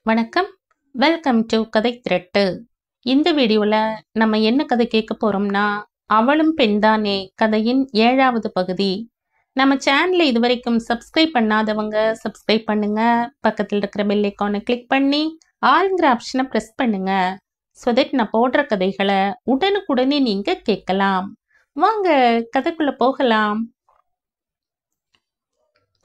வணக்கம். Welcome to கதை திரட்டு. இந்த வீடியோல நம்ம என்ன கதை கேட்க போறோம்னா, அவளும் பெண்தானே கதையின் 7வது பகுதி. நம்ம சேனலை இதுவரைக்கும் சப்ஸ்கிரைப் பண்ணாதவங்க சப்ஸ்கிரைப் பண்ணுங்க. பக்கத்தில் இருக்கிற பெல் ஐகானை கிளிக் பண்ணி ஆல்ங்கிற ஆப்ஷனை ப்ரெஸ் பண்ணுங்க. ஸோ தட் நான் போடுற கதைகளை உடனுக்குடனே நீங்க கேட்கலாம். வாங்க கதைக்குள்ள போகலாம்.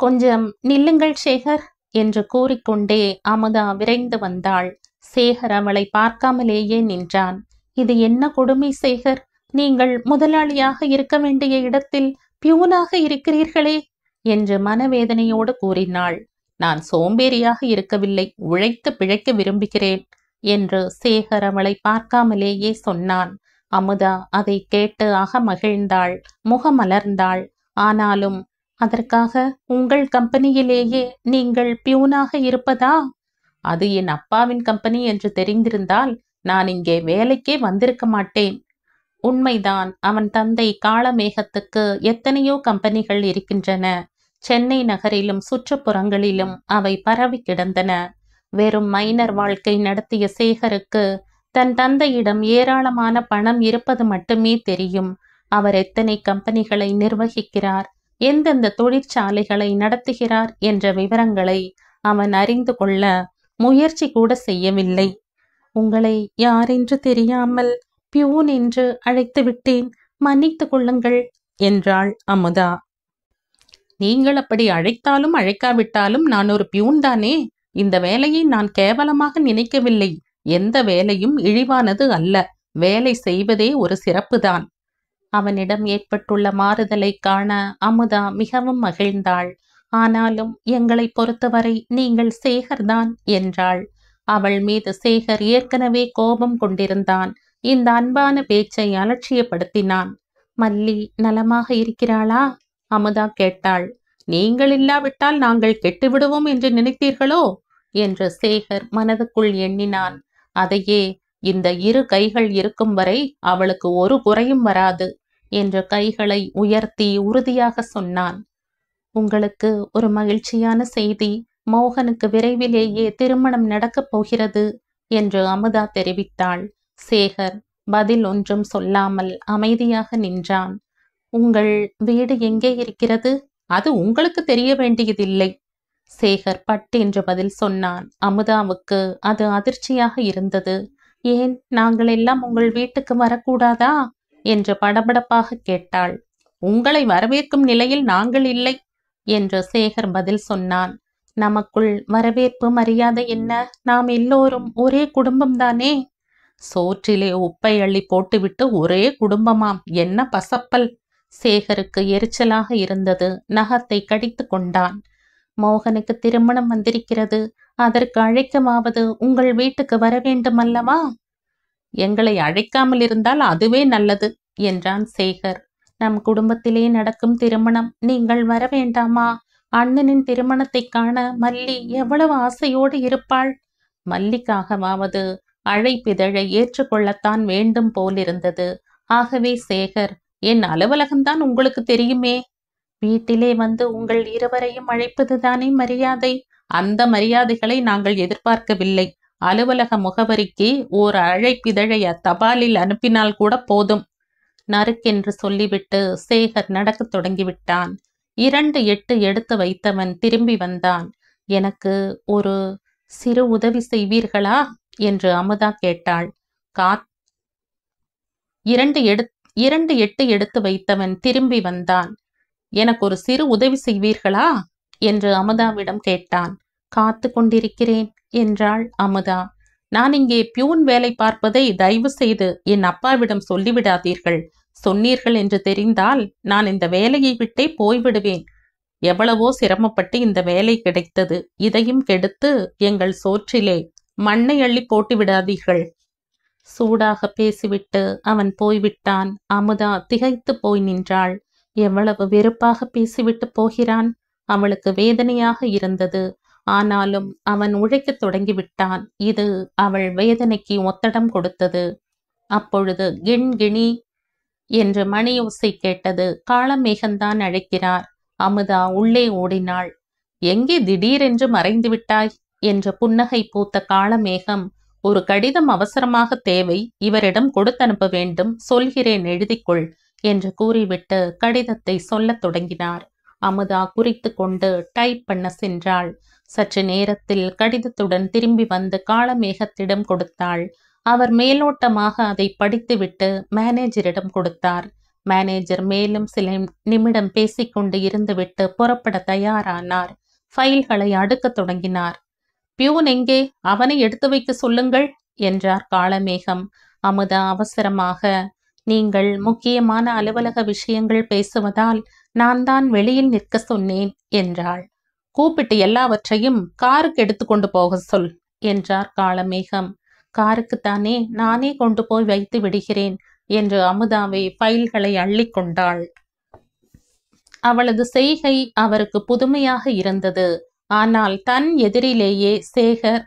கொஞ்சம் நில்லுங்கள் சேகர் என்று கூறிக்கொண்டே அமுதா விரைந்து வந்தாள். சேகர் அவளை பார்க்காமலேயே நின்றான். இது என்ன கொடுமை சேகர், நீங்கள் முதலாளியாக இருக்க வேண்டிய இடத்தில் பியூனாக இருக்கிறீர்களே என்று மனவேதனையோடு கூறினாள். நான் சோம்பேறியாக இருக்கவில்லை, உழைத்து பிழைக்க விரும்புகிறேன் என்று சேகர் அவளை பார்க்காமலேயே சொன்னான். அமுதா அதை கேட்டு அகமகிழ்ந்தாள், முகமலர்ந்தாள். ஆனாலும் அதற்காக உங்கள் கம்பெனியிலேயே நீங்கள் பியூனாக இருப்பதா? அது என் அப்பாவின் கம்பெனி என்று தெரிந்திருந்தால் நான் இங்கே வேலைக்கே வந்திருக்க மாட்டேன். உண்மைதான், அவன் தந்தை காளமேகத்துக்கு எத்தனையோ கம்பெனிகள் இருக்கின்றன. சென்னை நகரிலும் சுற்றுப்புறங்களிலும் அவை பரவி கிடந்தன. வெறும் மைனர் வாழ்க்கை நடத்திய சேகருக்கு தன் தந்தையிடம் ஏராளமான பணம் இருப்பது மட்டுமே தெரியும். அவர் எத்தனை கம்பெனிகளை நிர்வகிக்கிறார், எந்தெந்த தொழிற்சாலைகளை நடத்துகிறார் என்ற விவரங்களை அவன் அறிந்து கொள்ள முயற்சி கூட செய்யவில்லை. உங்களை யாரென்று தெரியாமல் பியூன் என்று அழைத்து விட்டேன், மன்னித்து கொள்ளுங்கள் என்றாள் அமுதா. நீங்கள் அப்படி அழைத்தாலும் அழைக்காவிட்டாலும் நான் ஒரு பியூன் தானே. இந்த வேலையை நான் கேவலமாக நினைக்கவில்லை. எந்த வேலையும் இழிவானது அல்ல. வேலை செய்வதே ஒரு சிறப்புதான். அவனிடம் ஏற்பட்டுள்ள மாறுதலை காண அமுதா மிகவும் மகிழ்ந்தாள். ஆனாலும் எங்களை பொறுத்தவரை நீங்கள் சேகர்தான் என்றாள். அவள் மீது சேகர் ஏற்கனவே கோபம் கொண்டிருந்தான். இந்த அன்பான பேச்சை அலட்சியப்படுத்தினான். மல்லி நலமாக இருக்கிறாளா? அமுதா கேட்டாள். நீங்கள் இல்லாவிட்டால் நாங்கள் கெட்டுவிடுவோம் என்று நினைத்தீர்களோ என்று சேகர் மனதுக்குள் எண்ணினான். அதையே, இந்த இரு கைகள் இருக்கும் வரை அவளுக்கு ஒரு குறையும் வராது என்று கைகளை உயர்த்தி உறுதியாக சொன்னான். உங்களுக்கு ஒரு மகிழ்ச்சியான செய்தி. மோகனுக்கு விரைவிலேயே திருமணம் நடக்கப் போகிறது என்று அமுதா தெரிவித்தாள். சேகர் பதில் ஒன்றும் சொல்லாமல் அமைதியாக நின்றான். உங்கள் வீடு எங்கே இருக்கிறது? அது உங்களுக்கு தெரிய வேண்டியதில்லை. சேகர் பட்டென்று பதில் சொன்னான். அமுதாவுக்கு அது அதிர்ச்சியாக இருந்தது. ஏன், நாங்கள் எல்லாம் உங்கள் வீட்டுக்கு வரக்கூடாதா என்று படபடப்பாக கேட்டாள். உங்களை வரவேற்கும் நிலையில் நாங்கள் இல்லை என்று சேகர் பதில் சொன்னான். நமக்குள் வரவேற்பு மரியாதை என்ன? நாம் எல்லோரும் ஒரே குடும்பம்தானே. சோற்றிலே உப்பை அள்ளி போட்டுவிட்டு ஒரே குடும்பமாம், என்ன பசப்பல்! சேகருக்கு எரிச்சலாக இருந்தது. நகத்தை கடித்து கொண்டான். மோகனுக்கு திருமணம் வந்திருக்கிறது. அதற்கு அழைக்கமாவது உங்கள் வீட்டுக்கு வர வேண்டுமல்லவா? எங்களை அழைக்காமல் இருந்தால் அதுவே நல்லது என்றான் சேகர். நம் குடும்பத்திலே நடக்கும் திருமணம் நீங்கள் வர வேண்டாமா? அண்ணனின் திருமணத்தை காண மல்லி எவ்வளவு ஆசையோடு இருப்பாள். மல்லிக்காகவாவது அழைப்பிதழை ஏற்றுக்கொள்ளத்தான் வேண்டும் போலிருந்தது. ஆகவே சேகர், என் அலுவலகம்தான் உங்களுக்கு தெரியுமே. வீட்டிலே வந்து உங்கள் இருவரையும் அழைப்பதுதானே மரியாதை. அந்த மரியாதைகளை நாங்கள் எதிர்பார்க்கவில்லை. அலுவலக முகவரிக்கு ஓர் அழைப்பிதழை தபாலில் அனுப்பினால் கூட போதும். நறுக்கென்று சொல்லிவிட்டு சேகர் நடக்கத் தொடங்கிவிட்டான். 2 எட்டு எடுத்து வைத்தவன் திரும்பி வந்தான். எனக்கு ஒரு சிறு உதவி செய்வீர்களா என்று அமுதா கேட்டாள். 2 எட்டு எடுத்து வைத்தவன் திரும்பி வந்தான். எனக்கு ஒரு சிறு உதவி செய்வீர்களா என்று அமுதாவிடம் கேட்டான். காத்து கொண்டிருக்கிறேன் என்றாள் அமுதா. நான் இங்கே பியூன் வேலை பார்ப்பதை தயவு செய்து என் அப்பாவிடம் சொல்லிவிடாதீர்கள். சொன்னீர்கள் என்று தெரிந்தால் நான் இந்த வேலையை விட்டே போய்விடுவேன். எவ்வளவோ சிரமப்பட்டு இந்த வேலை கிடைத்தது. இதையும் கெடுத்து எங்கள் சோற்றிலே மண்ணை அள்ளி போட்டு விடாதீர்கள். சூடாக பேசிவிட்டு அவன் போய்விட்டான். அமுதா திகைத்து போய் நின்றாள். எவ்வளவு வெறுப்பாக பேசிவிட்டு போகிறான். அவளுக்கு வேதனையாக இருந்தது. ஆனாலும் அவன் உழைக்கத் தொடங்கிவிட்டான். இது அவள் வேதனைக்கு ஒத்தடம் கொடுத்தது. அப்பொழுது கிண்கிணி என்று மணியோசை கேட்டது. காளமேகன்தான் அழைக்கிறார். அமுதா உள்ளே ஓடினாள். எங்கே திடீரென்று மறைந்து விட்டாய் என்ற புன்னகை பூத்த காளமேகம், ஒரு கடிதம் அவசரமாக தேவை, இவரிடம் கொடுத்தனுப்ப வேண்டும், சொல்கிறேன் எழுதிக்கொள் என்று கூறிவிட்டு கடிதத்தை சொல்லத் தொடங்கினார். அமுதா குறித்து கொண்டு டைப் பண்ண சென்றாள். சற்று நேரத்தில் கடிதத்துடன் திரும்பி வந்து காளமேகத்திடம் கொடுத்தாள். அவர் மேலோட்டமாக அதை படித்துவிட்டு மேனேஜரிடம் கொடுத்தார். மேனேஜர் மேலும் சில நிமிடம் பேசிக்கொண்டு இருந்துவிட்டு புறப்பட தயாரானார். ஃபைல்களை அடுக்கத் தொடங்கினார். பியூன் எங்கே? அவனை எடுத்து வைக்க சொல்லுங்கள் என்றார் காளமேகம். அமுதா அவசரமாக, நீங்கள் முக்கியமான அலுவலக விஷயங்கள் பேசுவதால் நான் தான் வெளியில் நிற்க சொன்னேன் என்றாள். கூப்பிட்டு எல்லாவற்றையும் காருக்கு எடுத்துக்கொண்டு போக சொல் என்றார் காளமேகம். காருக்குத்தானே, நானே கொண்டு போய் வைத்து விடுகிறேன் என்று அமுதாவை ஃபைல்களை அள்ளி கொண்டாள். அவளது செய்கை அவருக்கு புதுமையாக இருந்தது. ஆனால் தன் எதிரிலேயே சேகர்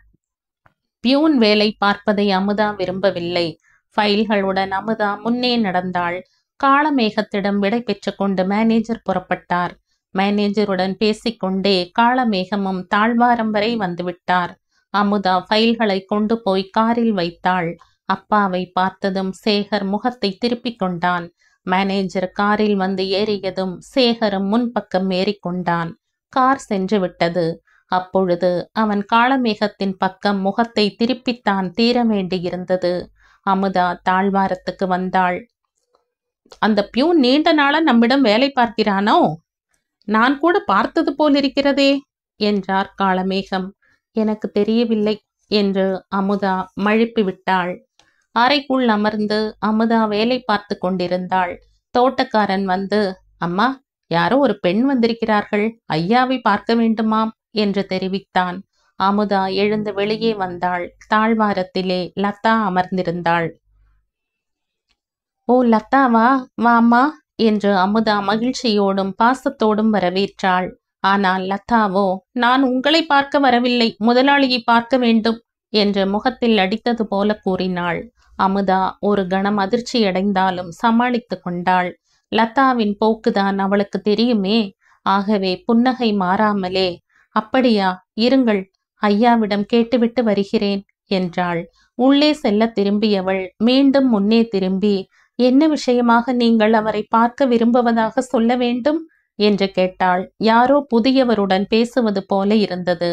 பியூன் வேலை பார்ப்பதை அமுதா விரும்பவில்லை. ஃபைல்களுடன் அமுதா முன்னே நடந்தாள். காளமேகத்திடம் விடை பெற்று கொண்டு மேனேஜர் புறப்பட்டார். மேனேஜருடன் பேசிக்கொண்டே காளமேகமும் தாழ்வாரம் வரை வந்துவிட்டார். அமுதா ஃபைல்களை கொண்டு போய் காரில் வைத்தாள். அப்பாவை பார்த்ததும் சேகர் முகத்தை திருப்பிக் கொண்டான். மேனேஜர் காரில் வந்து ஏறியதும் சேகரும் முன்பக்கம் ஏறிக்கொண்டான். கார் சென்று விட்டது. அப்பொழுது அவன் காளமேகத்தின் பக்கம் முகத்தை திருப்பித்தான் தீர வேண்டியிருந்தது. அமுதா தாழ்வாரத்துக்கு வந்தாள். அந்த பியூன் நீண்ட நாளா நம்மிடம் வேலை பார்க்கிறானோ? நான் கூட பார்த்தது போலிருக்கிறதே என்றார் காளமேகம். எனக்கு தெரியவில்லை என்று அமுதா மழுப்பி விட்டாள். அறைக்குள் அமர்ந்து அமுதா வேலை பார்த்து கொண்டிருந்தாள். தோட்டக்காரன் வந்து, அம்மா, யாரோ ஒரு பெண் வந்திருக்கிறார்கள், ஐயாவை பார்க்க வேண்டுமாம் என்று தெரிவித்தான். அமுதா எழுந்து வெளியே வந்தாள். தாழ்வாரத்திலே லதா அமர்ந்திருந்தாள். ஓ லதாவா, வாம்மா என்று அமுதா மகிழ்ச்சியோடும் பாசத்தோடும் வரவேற்றாள். ஆனால் லதாவோ, நான் உங்களை பார்க்க வரவில்லை, முதலாளியை பார்க்க வேண்டும் என்று முகத்தில் அடித்தது போல கூறினாள். அமுதா ஒரு கணம் அதிர்ச்சியடைந்தாலும் சமாளித்து கொண்டாள். லதாவின் போக்குதான் அவளுக்கு தெரியுமே. ஆகவே புன்னகை மாறாமலே, அப்படியா, இருங்கள், ஐயாவிடம் கேட்டுவிட்டு வருகிறேன் என்றாள். உள்ளே செல்ல திரும்பியவள் மீண்டும் முன்னே திரும்பி, என்ன விஷயமாக நீங்கள் அவரை பார்க்க விரும்புவதாக சொல்ல வேண்டும் என்று கேட்டாள். யாரோ புதியவருடன் பேசுவது போல இருந்தது.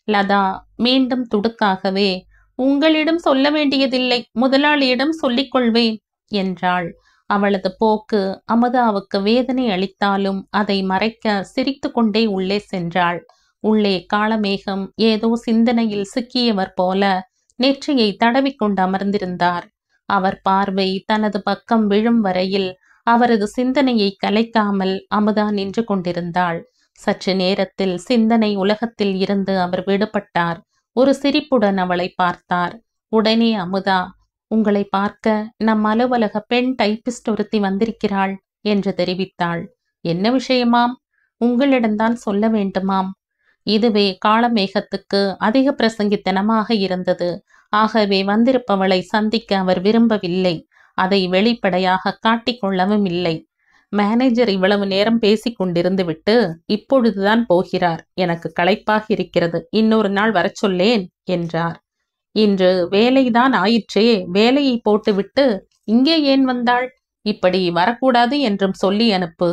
லதா மீண்டும் துடுக்காகவே, உங்களிடம் சொல்ல வேண்டியதில்லை, முதலாளியிடம் சொல்லிக் கொள்வேன் என்றாள். அவளது போக்கு அமுதாவுக்கு வேதனை அளித்தாலும் அதை மறைக்க சிரித்து கொண்டே உள்ளே சென்றாள். உள்ளே காளமேகம் ஏதோ சிந்தனையில் சிக்கியவர் போல நெற்றியை தடவிக்கொண்டு அமர்ந்திருந்தார். அவர் பார்வை தனது பக்கம் விழும் வரையில் அவரது சிந்தனையை கலைக்காமல் அமுதா நின்று கொண்டிருந்தாள். சற்று நேரத்தில் சிந்தனை உலகத்தில் இருந்து அவர் விடுபட்டார். ஒரு சிரிப்புடன் அவளை பார்த்தார். உடனே அமுதா, உங்களை பார்க்க நம் அலுவலக பெண் டைப்பிஸ்ட் ஒருத்தி வந்திருக்கிறாள் என்று தெரிவித்தாள். என்ன விஷயமாம்? உங்களிடம்தான் சொல்ல வேண்டுமாம். இதுவே காளமேகத்துக்கு அதிக பிரசங்கித்தனமாக இருந்தது. ஆகவே வந்திருப்பவளை சந்திக்க அவர் விரும்பவில்லை. அதை வெளிப்படையாக காட்டிக்கொள்ளவும் இல்லை. மேனேஜர் இவ்வளவு நேரம் பேசிக் கொண்டிருந்து விட்டு இப்பொழுதுதான் போகிறார். எனக்கு களைப்பாக இருக்கிறது, இன்னொரு நாள் வரச் சொல்லேன் என்றார். இன்று வேலைதான் ஆயிற்றே, வேலையை போட்டுவிட்டு இங்கே ஏன் வந்தாள்? இப்படி வரக்கூடாது என்றும் சொல்லி அனுப்பு.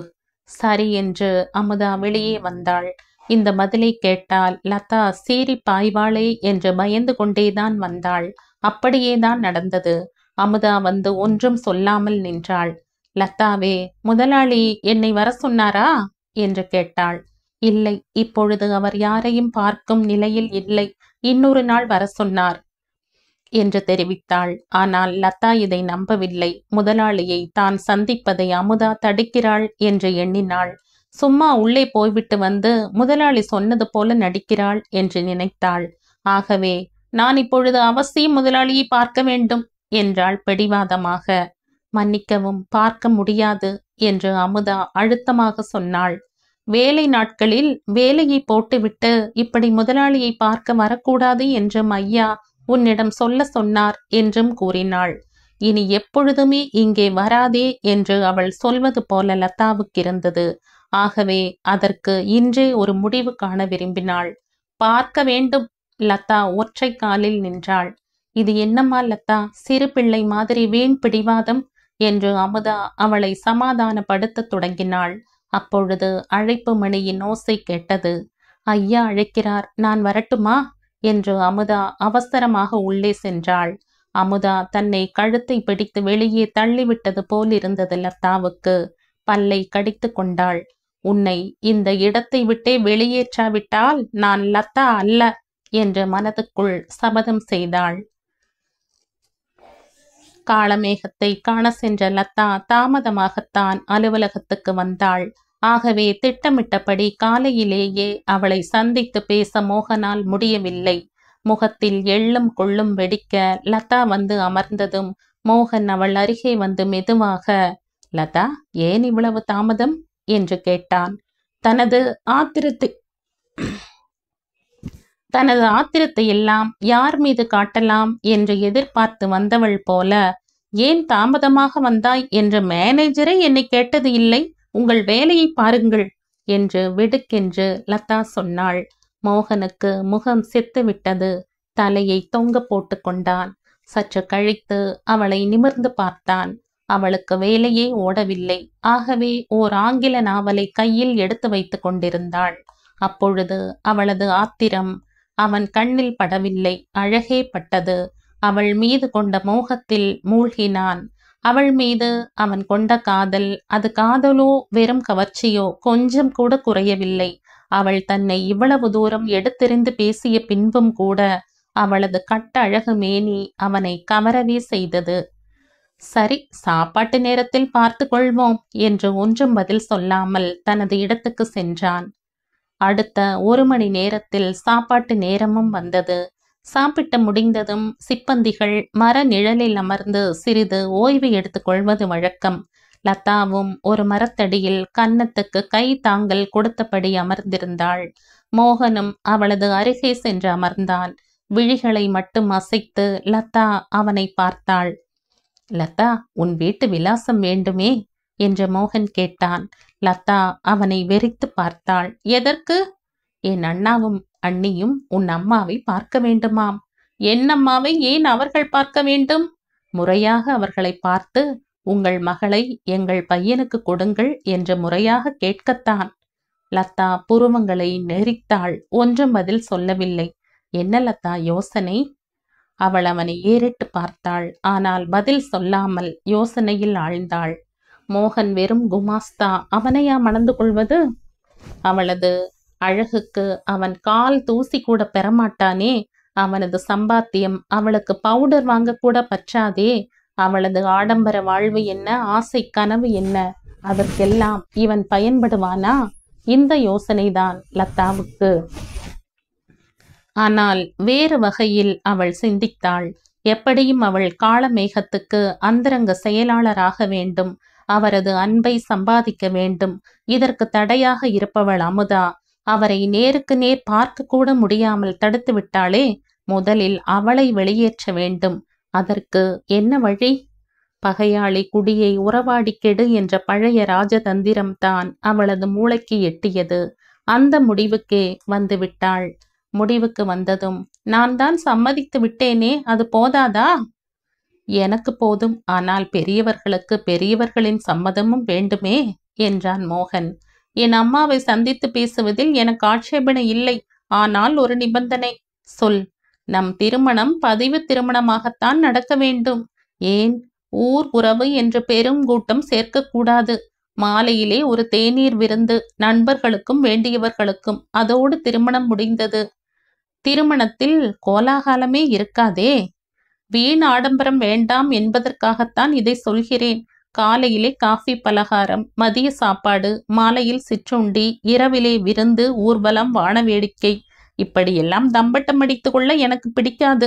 சரி என்று அமுதா வெளியே வந்தாள். இந்த பதிலை கேட்டால் லதா சீறி பாய்வாளே என்று பயந்து கொண்டேதான் வந்தாள். அப்படியேதான் நடந்தது. அமுதா வந்து ஒன்றும் சொல்லாமல் நின்றாள். லதாவே, முதலாளி என்னை வர சொன்னாரா என்று கேட்டாள். இல்லை, இப்பொழுது அவர் யாரையும் பார்க்கும் நிலையில் இல்லை, இன்னொரு நாள் வர சொன்னார் என்று தெரிவித்தாள். ஆனால் லதா இதை நம்பவில்லை. முதலாளியை தான் சந்திப்பதை அமுதா தடுக்கிறாள் என்று எண்ணினாள். சும்மா உள்ளே போய்விட்டு வந்து முதலாளி சொன்னது போல நடிக்கிறாள் என்று நினைத்தாள். ஆகவே நான் இப்பொழுது அவசியம் முதலாளியை பார்க்க வேண்டும் என்றாள் பிடிவாதமாக. மன்னிக்கவும், பார்க்க முடியாது என்று அமுதா அழுத்தமாக சொன்னாள். வேலை நாட்களில் வேலையை போட்டுவிட்டு இப்படி முதலாளியை பார்க்க வரக்கூடாது என்றும் ஐயா உன்னிடம் சொல்ல சொன்னார் என்றும் கூறினாள். இனி எப்பொழுதுமே இங்கே வராதே என்று அவள் சொல்வது போல லதாவுக்கு இருந்தது. ஆகவே அதற்கு இன்றே ஒரு முடிவு காண விரும்பினாள். பார்க்க வேண்டும் லதா ஒற்றை காலில் நின்றாள். இது என்னம்மா லதா, சிறு பிள்ளை மாதிரி வீண் பிடிவாதம் என்று அமுதா அவளை சமாதானப்படுத்த தொடங்கினாள். அப்பொழுது அழைப்பு மணியின் ஓசை கேட்டது. ஐயா அழைக்கிறார், நான் வரட்டுமா என்று அமுதா அவசரமாக உள்ளே சென்றாள். அமுதா தன்னை கழுத்தை பிடித்து வெளியே தள்ளிவிட்டது போல் இருந்தது லதாவுக்கு. பல்லை கடித்து கொண்டாள். உன்னை இந்த இடத்தை விட்டே வெளியேற்றாவிட்டால் நான் லதா அல்ல என்று மனதுக்குள் சபதம் செய்தாள். காளமேகத்தை காண சென்ற லதா தாமதமாகத்தான் அலுவலகத்துக்கு வந்தாள். ஆகவே திட்டமிட்டபடி காலையிலேயே அவளை சந்தித்து பேச மோகனால் முடியவில்லை. முகத்தில் எள்ளும் கொள்ளும் வெடிக்க லதா வந்து அமர்ந்ததும் மோகன் அவள் அருகே வந்து மெதுவாக, லதா, ஏன் இவ்வளவு தாமதம் என்று கேட்டான். தனது ஆத்திரத்தை எல்லாம் யார் மீது காட்டலாம் என்று எதிர்பார்த்து வந்தவள் போல, ஏன் தாமதமாக வந்தாய் என்று மேனேஜரை என்னை கேட்டது இல்லை, உங்கள் வேலையை பாருங்கள் என்று வெடுக்கென்று லதா சொன்னாள். மோகனுக்கு முகம் செத்துவிட்டது. தலையை தொங்க போட்டு கொண்டான். சற்று கழித்து அவளை நிமிர்ந்து பார்த்தான். அவளுக்கு வேலையே ஓடவில்லை. ஆகவே ஓர் ஆங்கில நாவலை கையில் எடுத்து வைத்து கொண்டிருந்தாள். அப்பொழுது அவளது ஆத்திரம் அவன் கண்ணில் படவில்லை, அழகே பட்டது. அவள் மீது கொண்ட மோகத்தில் மூழ்கினான். அவள் மீது அவன் கொண்ட காதல், அது காதலோ வெறும் கவர்ச்சியோ கொஞ்சம் கூட குறையவில்லை. அவள் தன்னை இவ்வளவு தூரம் எடுத்தெறிந்து பேசிய பின்பும் கூட அவளது கட்ட அழகு மேனி அவனை கவரவே செய்தது. சரி, சாப்பாட்டு நேரத்தில் பார்த்து கொள்வோம் என்று ஒன்றும் பதில் சொல்லாமல் தனது இடத்துக்கு சென்றான். அடுத்த 1 மணி நேரத்தில் சாப்பாட்டு நேரமும் வந்தது. சாப்பிட்டு முடிந்ததும் சிப்பந்திகள் மர நிழலில் அமர்ந்து சிறிது ஓய்வு எடுத்துக் கொள்வது வழக்கம். லதாவும் ஒரு மரத்தடியில் கன்னத்துக்கு கை தாங்கல் கொடுத்தபடி அமர்ந்திருந்தாள். மோகனும் அவளது அருகே சென்று அமர்ந்தான். விழிகளை மட்டும் அசைத்து லதா அவனை பார்த்தாள். லதா, உன் வீட்டு விலாசம் வேண்டுமே என்று மோகன் கேட்டான். லதா அவனை வெறித்து பார்த்தாள். எதற்கு? என் அண்ணாவும் அண்ணியும் உன் அம்மாவை பார்க்க வேண்டுமாம். என் அம்மாவை ஏன் அவர்கள் பார்க்க வேண்டும்? முறையாக அவர்களை பார்த்து உங்கள் மகளை எங்கள் பையனுக்கு கொடுங்கள் என்று முறையாக கேட்கத்தான். லதா புருவங்களை நெறித்தாள். ஒன்றும் பதில் சொல்லவில்லை. என்ன லதா யோசனை? அவள் அவனை ஏறிட்டு பார்த்தாள். ஆனால் பதில் சொல்லாமல் யோசனையில் ஆழ்ந்தாள். மோகன் வெறும் குமாஸ்தா, அவனையா மணந்து கொள்வது? அவளது அழகுக்கு அவன் கால் தூசி கூட பெறமாட்டானே. அவனது சம்பாத்தியம் அவளுக்கு பவுடர் வாங்க கூட பற்றாதே. அவளது ஆடம்பர வாழ்வு என்ன, ஆசை கனவு என்ன, அதற்கெல்லாம் இவன் பயன்படுவானா? இந்த யோசனைதான் லதாவுக்கு. ஆனால் வேறு வகையில் அவள் சிந்தித்தாள். எப்படியும் அவள் காளமேகத்துக்கு அந்தரங்க செயலாளராக வேண்டும். அவரது அன்பை சம்பாதிக்க வேண்டும். இதற்கு தடையாக இருப்பவள் அமுதா. அவரை நேருக்கு நேர் பார்க்க கூட முடியாமல் தடுத்து விட்டாளே. முதலில் அவளை வெளியேற்ற வேண்டும். அதற்கு என்ன வழி? பகையாளி குடியை உறவாடி கெடு என்ற பழைய ராஜதந்திரம் தான் அவளது மூளைக்கு எட்டியது. அந்த முடிவுக்கே வந்துவிட்டாள். முடிவுக்கு வந்ததும், நான் தான் சம்மதித்து விட்டேனே, அது போதாதா? எனக்கு போதும், ஆனால் பெரியவர்களுக்கு பெரியவர்களின் சம்மதமும் வேண்டுமே என்றான் மோகன். என் அம்மாவை சந்தித்து பேசுவதில் எனக்கு ஆட்சேபனை இல்லை. ஆனால் ஒரு நிபந்தனை. சொல். நம் திருமணம் பதிவு திருமணமாகத்தான் நடக்க வேண்டும். ஏன்? ஊர் உறவு என்று பெருங்கூட்டம் சேர்க்கக்கூடாது. மாலையிலே ஒரு தேநீர் விருந்து, நண்பர்களுக்கும் வேண்டியவர்களுக்கும். அதோடு திருமணம் முடிந்தது. திருமணத்தில் கோலாகலமே இருக்காதே. வீண் ஆடம்பரம் வேண்டாம் என்பதற்காகத்தான் இதை சொல்கிறேன். காலையிலே காஃபி பலகாரம், மதிய சாப்பாடு, மாலையில் சிற்றுண்டி, இரவிலே விருந்து, ஊர்வலம், வானவேடிக்கை, இப்படியெல்லாம் தம்பட்டம் அடித்து கொள்ள எனக்கு பிடிக்காது.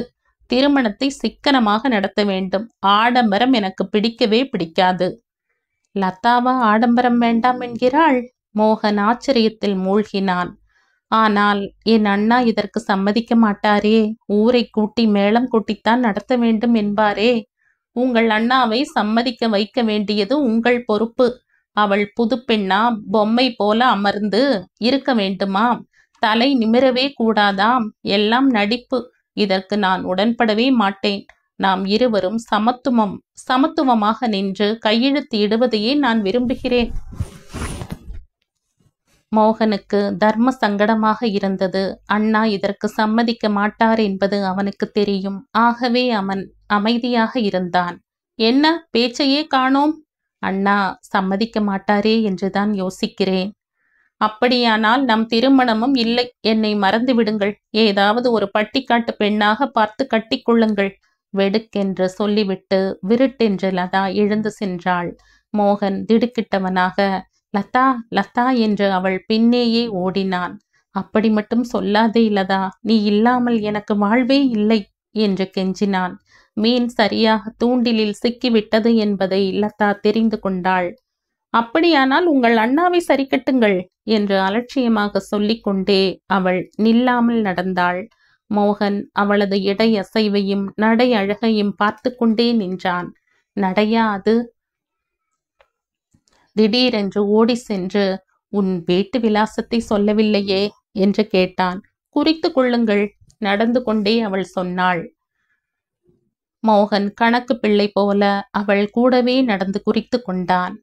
திருமணத்தை சிக்கனமாக நடத்த வேண்டும். ஆடம்பரம் எனக்கு பிடிக்கவே பிடிக்காது. லதாவா ஆடம்பரம் வேண்டாம் என்கிறாள்? மோகன் ஆச்சரியத்தில் மூழ்கினான். ஆனால் என் அண்ணா இதற்கு சம்மதிக்க மாட்டாரே. ஊரை கூட்டி மேளம் கூட்டித்தான் நடத்த வேண்டும் என்பாரே. உங்கள் அண்ணாவை சம்மதிக்க வைக்க வேண்டியது உங்கள் பொறுப்பு. அவள் புது பெண்ணா, பொம்மை போல அமர்ந்து இருக்க வேண்டுமா? தலை நிமிரவே கூடாதாம். எல்லாம் நடிப்பு. இதற்கு நான் உடன்படவே மாட்டேன். நாம் இருவரும் சமத்துவமாக நின்று கையெழுத்து இடுவதையே நான் விரும்புகிறேன். மோகனுக்கு தர்ம சங்கடமாக இருந்தது. அண்ணா இதற்கு சம்மதிக்க மாட்டார் என்பது அவனுக்கு தெரியும். ஆகவே அவன் அமைதியாக இருந்தான். என்ன பேச்சையே காணோம்? அண்ணா சம்மதிக்க மாட்டாரே என்றுதான் யோசிக்கிறேன். அப்படியானால் நம் திருமணமும் இல்லை. என்னை மறந்து விடுங்கள். ஏதாவது ஒரு பட்டிக்காட்டு பெண்ணாக பார்த்து கட்டிக்கொள்ளுங்கள். வெடுக்கென்று சொல்லிவிட்டு விருட்டென்று லதா எழுந்து சென்றாள். மோகன் திடுக்கிட்டவனாக லதா லதா என்று அவள் பின்னேயே ஓடினான். அப்படி மட்டும் சொல்லாதே லதா, நீ இல்லாமல் எனக்கு வாழ்வே இல்லை என்று கெஞ்சினான். மீன் சரியாக தூண்டிலில் சிக்கிவிட்டது என்பதை லதா தெரிந்து கொண்டாள். அப்படியானால் உங்கள் அண்ணாவை சரி கட்டுங்கள் என்று அலட்சியமாக சொல்லிக்கொண்டே அவள் நில்லாமல் நடந்தாள். மோகன் அவளது இடை அசைவையும் நடை அழகையும் பார்த்து கொண்டே நின்றான். நடையா அது? திடீரென்று ஓடி சென்று, உன் வீட்டு விலாசத்தை சொல்லவில்லையே என்று கேட்டான். குறித்து கொள்ளுங்கள். நடந்து கொண்டே அவள் சொன்னாள். மோகன் கணக்கு பிள்ளை போல அவள் கூடவே நடந்து குறித்து கொண்டான்.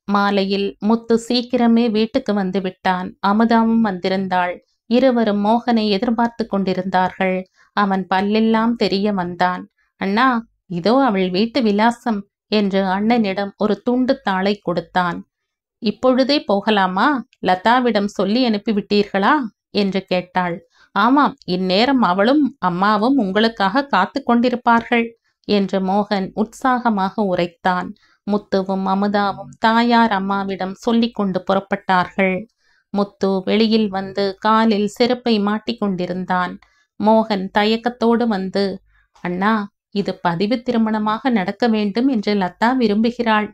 மாலையில் முத்து சீக்கிரமே வீட்டுக்கு வந்து விட்டான். அமுதாவும் வந்திருந்தாள். இருவரும் மோகனை எதிர்பார்த்து கொண்டிருந்தார்கள். அவன் பல்லெல்லாம் தெரிய வந்தான். அண்ணா, இதோ அவள் வீட்டு விலாசம் என்று அண்ணனிடம் ஒரு துண்டு தாளை கொடுத்தான். இப்பொழுதே போகலாமா? லதாவிடம் சொல்லி அனுப்பிவிட்டீர்களா என்று கேட்டாள். ஆமாம், இந்நேரம் அவளும் அம்மாவும் உங்களுக்காக காத்து கொண்டிருப்பார்கள் என்று மோகன் உற்சாகமாக உரைத்தான். முத்துவும் அமுதாவும் தாயார் அம்மாவிடம் சொல்லிக் கொண்டு புறப்பட்டார்கள். முத்து வெளியில் வந்து காலில் செருப்பை மாட்டிக்கொண்டிருந்தான். மோகன் தயக்கத்தோடு வந்து, அண்ணா, இது பதிவு திருமணமாக நடக்க வேண்டும் என்று லதா விரும்புகிறாள்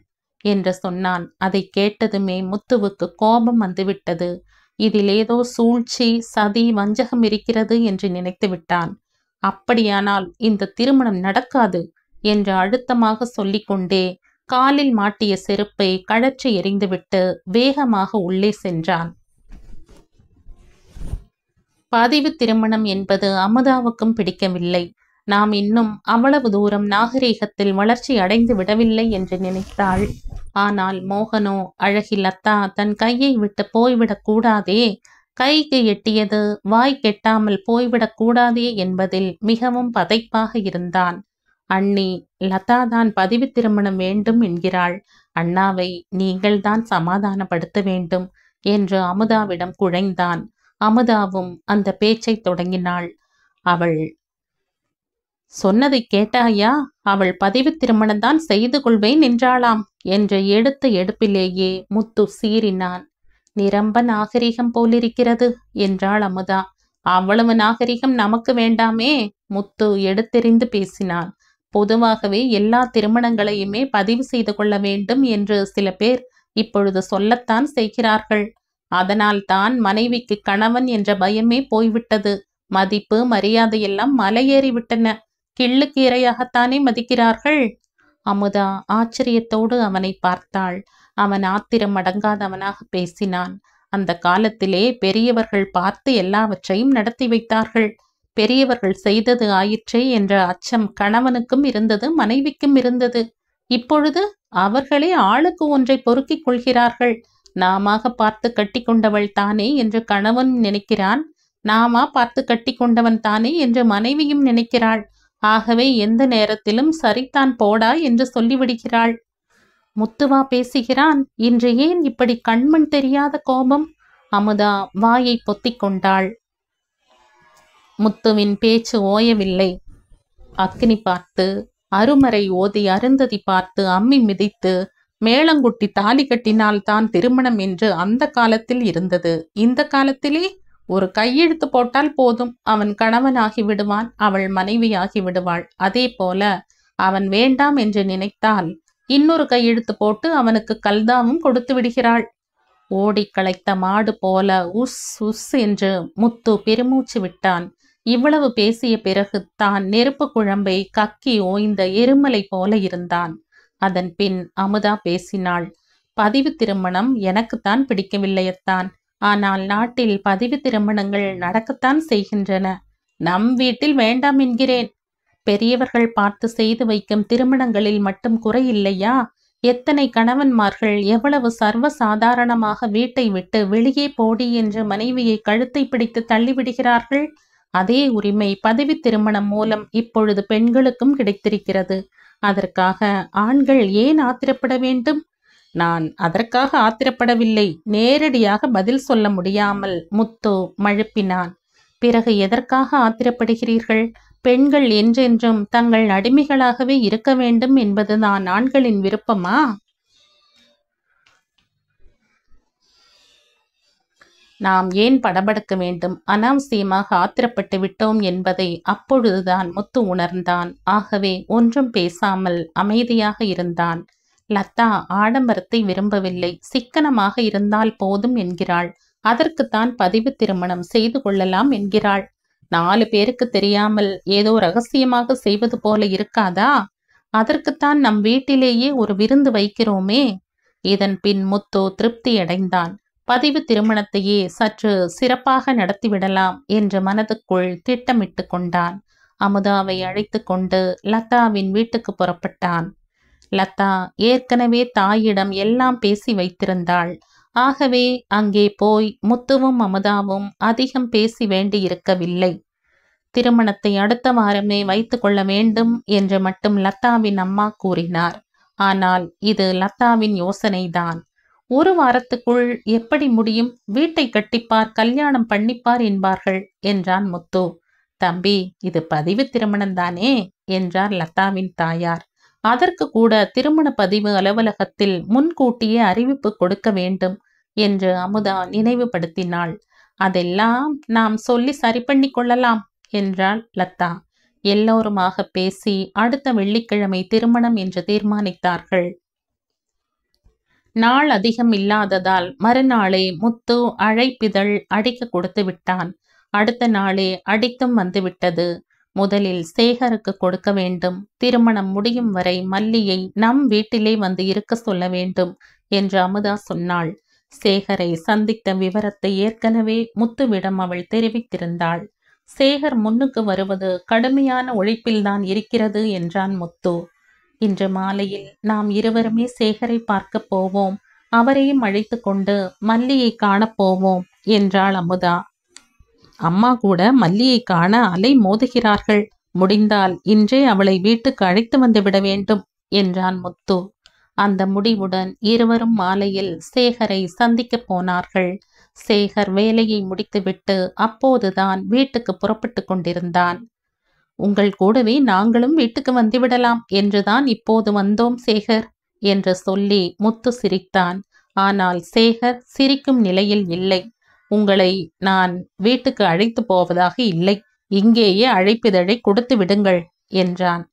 என்று சொன்னான். அதை கேட்டதுமே முத்துவுக்கு கோபம் வந்துவிட்டது. இதில் ஏதோ சூழ்ச்சி, சதி, வஞ்சகம் இருக்கிறது என்று நினைத்து விட்டான். அப்படியானால் இந்த திருமணம் நடக்காது என்று அழுத்தமாக சொல்லிக்கொண்டே காலில் மாட்டிய செருப்பை கழற்றி எறிந்துவிட்டு வேகமாக உள்ளே சென்றான். பதிவு திருமணம் என்பது அமுதாவுக்கும் பிடிக்கவில்லை. நாம் இன்னும் அவ்வளவு தூரம் நாகரீகத்தில் வளர்ச்சி அடைந்து விடவில்லை என்று நினைத்தாள். ஆனால் மோகனோ, அழகி லதா தன் கையை விட்டு போய்விடக் கூடாதே, கைக்கு எட்டியது வாய் கெட்டாமல் போய்விடக் கூடாதே என்பதில் மிகவும் பதைப்பாக இருந்தான். அண்ணி, லதா தான் பதிவு திருமணம் வேண்டும் என்கிறாள். அண்ணாவை நீங்கள்தான் சமாதானப்படுத்த வேண்டும் என்று அமுதாவிடம் குழைந்தான். அமுதாவும் அந்த பேச்சை தொடங்கினாள். அவள் சொன்னதை கேட்டாயா? அவள் பதிவு திருமணம்தான் செய்து கொள்வேன் என்றாளாம் என்று எடுத்த எடுப்பிலேயே முத்து சீறினான். நிரம்ப நாகரிகம் போலிருக்கிறது என்றாள் அமுதா. அவ்வளவு நாகரிகம் நமக்கு வேண்டாமே, முத்து எடுத்தெறிந்து பேசினான். பொதுவாகவே எல்லா திருமணங்களையுமே பதிவு செய்து கொள்ள வேண்டும் என்று சில பேர் இப்பொழுது சொல்லத்தான் செய்கிறார்கள். அதனால் தான் மனைவிக்கு கணவன் என்ற பயமே போய்விட்டது. மதிப்பு மரியாதையெல்லாம் மலையேறிவிட்டன. கிள்ளுக்கீரையாகத்தானே மதிக்கிறார்கள். அமுதா ஆச்சரியத்தோடு அவனை பார்த்தாள். அவன் ஆத்திரம் அடங்காதவனாக பேசினான். அந்த காலத்திலே பெரியவர்கள் பார்த்து எல்லாவற்றையும் நடத்தி வைத்தார்கள். பெரியவர்கள் செய்தது ஆயிற்றே என்ற அச்சம் கணவனுக்கும் இருந்தது, மனைவிக்கும் இருந்தது. இப்பொழுது அவர்களே ஆளுக்கு ஒன்றை பொறுக்கிக் கொள்கிறார்கள். நாமாக பார்த்து கட்டி கொண்டவள் தானே என்று கணவன் நினைக்கிறான். நாமா பார்த்து கட்டி கொண்டவன் தானே என்று மனைவியும் நினைக்கிறாள். ஆகவே எந்த நேரத்திலும் சரிதான் போடா என்று சொல்லிவிடுகிறாள். முத்துவா பேசுகிறான்? இன்று ஏன் இப்படி கண்மண் தெரியாத கோபம்? அமுதா வாயை பொத்திக் கொண்டாள். முத்துவின் பேச்சு ஓயவில்லை. அக்னி பார்த்து, அருமறை ஓதி, அருந்ததி பார்த்து, அம்மி மிதித்து, மேளங்குட்டி தாலி கட்டினால் தான் திருமணம் என்று அந்த காலத்தில் இருந்தது. இந்த காலத்திலே ஒரு கையெழுத்து போட்டால் போதும், அவன் கணவனாகி விடுவான், அவள் மனைவியாகி விடுவாள். அதே போல அவன் வேண்டாம் என்று நினைத்தால் இன்னொரு கையெழுத்து போட்டு அவனுக்கு கல்தாவும் கொடுத்து விடுகிறாள். ஓடி களைத்த மாடு போல உஸ் உஸ் என்று முத்து பெருமூச்சு விட்டான். இவ்வளவு பேசிய பிறகு தான் நெருப்பு குழம்பை கக்கி ஓய்ந்த எருமலை போல இருந்தான். அதன் பின் அமுதா பேசினாள். பதிவு திருமணம் எனக்குத்தான் பிடிக்கவில்லையத்தான். ஆனால் நாட்டில் பதிவு திருமணங்கள் நடக்கத்தான் செய்கின்றன. நம் வீட்டில் வேண்டாம் என்கிறேன். பெரியவர்கள் பார்த்து செய்து வைக்கும் திருமணங்களில் மட்டும் குறையில்லையா? எத்தனை கணவன்மார்கள் எவ்வளவு சர்வ சாதாரணமாக வீட்டை விட்டு வெளியே போடி என்று மனைவியை கழுத்தை பிடித்து தள்ளிவிடுகிறார்கள். அதே உரிமை பதவி திருமணம் மூலம் இப்பொழுது பெண்களுக்கும் கிடைத்திருக்கிறது. அதற்காக ஆண்கள் ஏன் ஆத்திரப்பட வேண்டும்? நான் அதற்காக ஆத்திரப்படவில்லை. நேரடியாக பதில் சொல்ல முடியாமல் முத்து மழுப்பினான். பிறகு எதற்காக ஆத்திரப்படுகிறீர்கள்? பெண்கள் என்றென்றும் தங்கள் அடிமைகளாகவே இருக்க வேண்டும் என்பதுதான் ஆண்களின் விருப்பமா? நாம் ஏன் படபடக்க வேண்டும்? அனாவசியமாக ஆத்திரப்பட்டு விட்டோம் என்பதை அப்பொழுதுதான் முத்து உணர்ந்தான். ஆகவே ஒன்றும் பேசாமல் அமைதியாக இருந்தான். லதா ஆடம்பரத்தை விரும்பவில்லை. சிக்கனமாக இருந்தால் போதும் என்கிறாள். அதற்குத்தான் பதிவு திருமணம் செய்து கொள்ளலாம் என்கிறாள். 4 பேருக்கு தெரியாமல் ஏதோ ரகசியமாக செய்வது போல இருக்காதா? அதற்குத்தான் நம் வீட்டிலேயே ஒரு விருந்து வைக்கிறோமே. இதன் பின் முத்து திருப்தியடைந்தான். பதிவு திருமணத்தையே சற்று சிறப்பாக நடத்திவிடலாம் என்று மனதுக்குள் திட்டமிட்டு கொண்டான். அமுதாவை அழைத்து கொண்டு லதாவின் வீட்டுக்கு புறப்பட்டான். லதா ஏற்கனவே தாயிடம் எல்லாம் பேசி வைத்திருந்தாள். ஆகவே அங்கே போய் முத்துவும் அமுதாவும் அதிகம் பேசி வேண்டி இருக்கவில்லை. திருமணத்தை அடுத்த வாரமே வைத்து கொள்ள வேண்டும் என்று மட்டும் லதாவின் அம்மா கூறினார். ஆனால் இது லதாவின் யோசனைதான். 1 வாரத்துக்குள் எப்படி முடியும்? வீட்டை கட்டிப்பார், கல்யாணம் பண்ணிப்பார் என்பார்கள் என்றான் முத்து. தம்பி, இது பதிவு திருமணம்தானே என்றார் லதாவின் தாயார். அதற்கு கூட திருமண பதிவு அலுவலகத்தில் முன்கூட்டியே அறிவிப்பு கொடுக்க வேண்டும் என்று அமுதா நினைவுபடுத்தினாள். அதெல்லாம் நாம் சொல்லி சரி பண்ணி கொள்ளலாம் என்றாள் லதா. எல்லோருமாக பேசி அடுத்த வெள்ளிக்கிழமை திருமணம் என்று தீர்மானித்தார்கள். நாள் அதிகம் இல்லாததால் மறுநாளே முத்து அழைப்பிதழ் அடிக்க கொடுத்து விட்டான். அடுத்த நாளே அடித்தும் வந்துவிட்டது. முதலில் சேகருக்கு கொடுக்க வேண்டும். திருமணம் முடியும் வரை மல்லியை நம் வீட்டிலே வந்து இருக்க சொல்ல வேண்டும் என்று அமுதா சொன்னாள். சேகரை சந்தித்த விவரத்தை ஏற்கனவே முத்துவிடம் அவள் தெரிவித்திருந்தாள். சேகர் முன்னுக்கு வருவது கடுமையான உழைப்பில்தான் இருக்கிறது என்றான் முத்து. இன்று மாலையில் நாம் இருவருமே சேகரை பார்க்க போவோம். அவரையும் அழைத்து கொண்டு மல்லியை காணப்போவோம் என்றாள் அமுதா. அம்மா கூட மல்லியை காண அலை மோதுகிறார்கள். முடிந்தால் இன்றே அவளை வீட்டுக்கு அழைத்து வந்து விட வேண்டும் என்றான் முத்து. அந்த முடிவுடன் இருவரும் மாலையில் சேகரை சந்திக்க போனார்கள். சேகர் வேலையை முடித்துவிட்டு அப்போதுதான் வீட்டுக்கு புறப்பட்டு கொண்டிருந்தான். உங்கள் கூடவே நாங்களும் வீட்டுக்கு வந்துவிடலாம் என்றுதான் இப்போது வந்தோம் சேகர் என்று சொல்லி முத்து சிரித்தான். ஆனால் சேகர் சிரிக்கும் நிலையில் இல்லை. உங்களை நான் வீட்டுக்கு அழைத்து போவதாக இல்லை, இங்கேயே அழைப்பிதழை கொடுத்து விடுங்கள் என்றான்.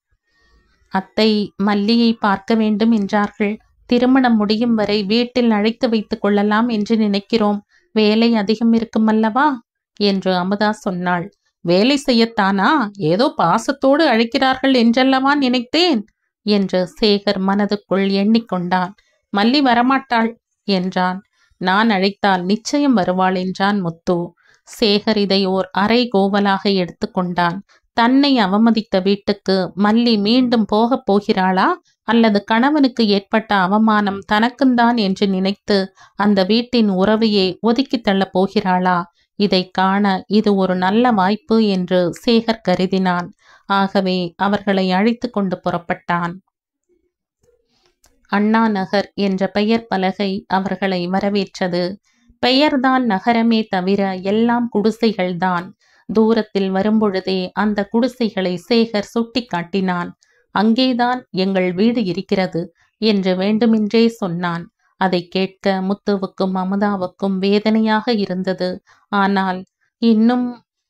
அத்தை மல்லியை பார்க்க வேண்டும் என்றார்கள். திருமணம் முடியும் வரை வீட்டில் அழைத்து வைத்துக் கொள்ளலாம் என்று நினைக்கிறோம். வேலை அதிகம் இருக்கும் அல்லவா என்று அமுதா சொன்னாள். வேலை செய்யத்தானா? ஏதோ பாசத்தோடு அழைக்கிறார்கள் என்றல்லவா நினைத்தேன் என்று சேகர் மனதுக்குள் எண்ணிக்கொண்டான். மல்லி வரமாட்டாள் என்றான். நான் அழைத்தால் நிச்சயம் வருவாள் என்றான் முத்து. சேகர் இதை ஓர் அரை கோவலாக எடுத்துக்கொண்டான். தன்னை அவமதித்த வீட்டுக்கு மல்லி மீண்டும் போகப் போகிறாளா அல்லது கணவனுக்கு ஏற்பட்ட அவமானம் தனக்குந்தான் என்று நினைத்து அந்த வீட்டின் உறவையே ஒதுக்கி தள்ளப் போகிறாளா? இதை காண இது ஒரு நல்ல வாய்ப்பு என்று சேகர் கருதினான். ஆகவே அவர்களை அழைத்து கொண்டு புறப்பட்டான். அண்ணா நகர் என்ற பெயர் பலகை அவர்களை வரவேற்றது. பெயர்தான் நகரமே தவிர எல்லாம் குடிசைகள்தான். தூரத்தில் வரும்பொழுதே அந்த குடிசைகளை சேகர் சுட்டி காட்டினான். அங்கேதான் எங்கள் வீடு இருக்கிறது என்று வேண்டுமென்றே சொன்னான். அதை கேட்க முத்துவுக்கும் அமுதாவுக்கும் வேதனையாக இருந்தது. ஆனால் இன்னும்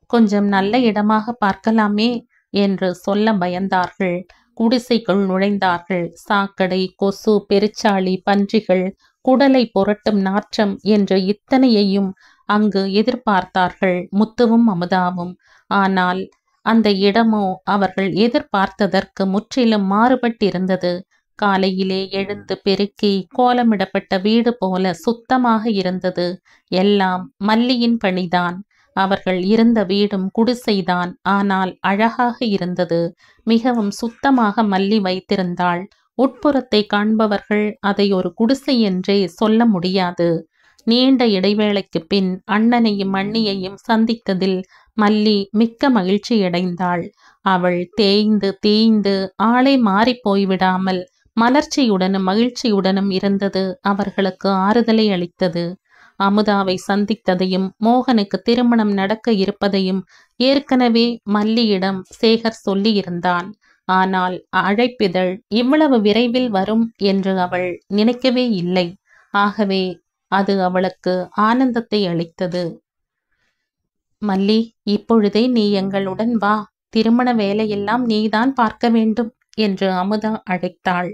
கொஞ்சம் நல்ல இடமாக பார்க்கலாமே என்று சொல்ல பயந்தார்கள். குடிசைக்குள் நுழைந்தார்கள். சாக்கடை, கொசு, பெருச்சாளி, பன்றிகள், குடலை புரட்டும் நாற்றம் என்று இத்தனையையும் அங்கு எதிர்பார்த்தார்கள் முத்துவும் அமுதாவும். ஆனால் அந்த இடமோ அவர்கள் எதிர்பார்த்ததற்கு முற்றிலும் மாறுபட்டிருந்தது. காலையிலே எழுந்து பெருக்கி கோலமிடப்பட்ட வீடு போல சுத்தமாக இருந்தது. எல்லாம் மல்லியின் பணிதான். அவர்கள் இருந்த வீடும் குடிசைதான். ஆனால் அழகாக இருந்தது. மிகவும் சுத்தமாக மல்லி வைத்திருந்தாள். உட்புறத்தை காண்பவர்கள் அதை ஒரு குடிசை என்றே சொல்ல முடியாது. நீண்ட இடைவேளைக்கு பின் அண்ணனையும் அண்ணியையும் சந்தித்ததில் மல்லி மிக்க மகிழ்ச்சியடைந்தாள். அவள் தேய்ந்து தேய்ந்து ஆளே மாறிப் போய்விடாமல் மலர்ச்சியுடனும் மகிழ்ச்சியுடனும் இருந்தது அவர்களுக்கு ஆறுதலை அளித்தது. அமுதாவை சந்தித்ததையும் மோகனுக்கு திருமணம் நடக்க இருப்பதையும் ஏற்கனவே மல்லியிடம் சேகர் சொல்லியிருந்தான். ஆனால் அழைப்பிதழ் இவ்வளவு விரைவில் வரும் என்று அவள் நினைக்கவே இல்லை. ஆகவே அது அவளுக்கு ஆனந்தத்தை அளித்தது. மல்லி, இப்பொழுதே நீ எங்களுடன் வா. திருமண வேலையெல்லாம் நீதான் பார்க்க வேண்டும் என்று அமுதா அழைத்தாள்.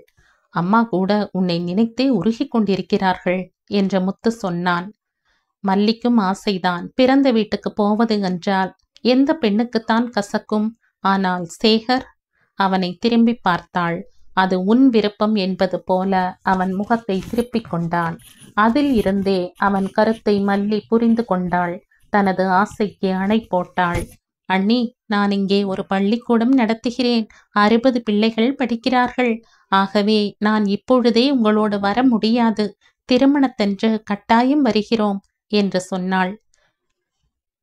அம்மா கூட உன்னை நினைத்தே உருகிக் கொண்டிருக்கிறார்கள் என்று முத்து சொன்னான். மல்லிக்கும் ஆசைதான். பிறந்த வீட்டுக்கு போவது என்றால் எந்த பெண்ணுக்குத்தான் கசக்கும்? ஆனால் சேகர்? அவனை திரும்பி பார்த்தாள். அது உன் விருப்பம் என்பது போல அவன் முகத்தை திருப்பிக் கொண்டான். அதில் இருந்தே அவன் கருத்தை மல்லி புரிந்து கொண்டாள். தனது ஆசைக்கு அணை போட்டாள். அண்ணி, நான் இங்கே ஒரு பள்ளிக்கூடம் நடத்துகிறேன். 60 பிள்ளைகள் படிக்கிறார்கள். ஆகவே நான் இப்பொழுதே உங்களோடு வர முடியாது. திருமணத்தன்று கட்டாயம் வருகிறோம் என்று சொன்னாள்.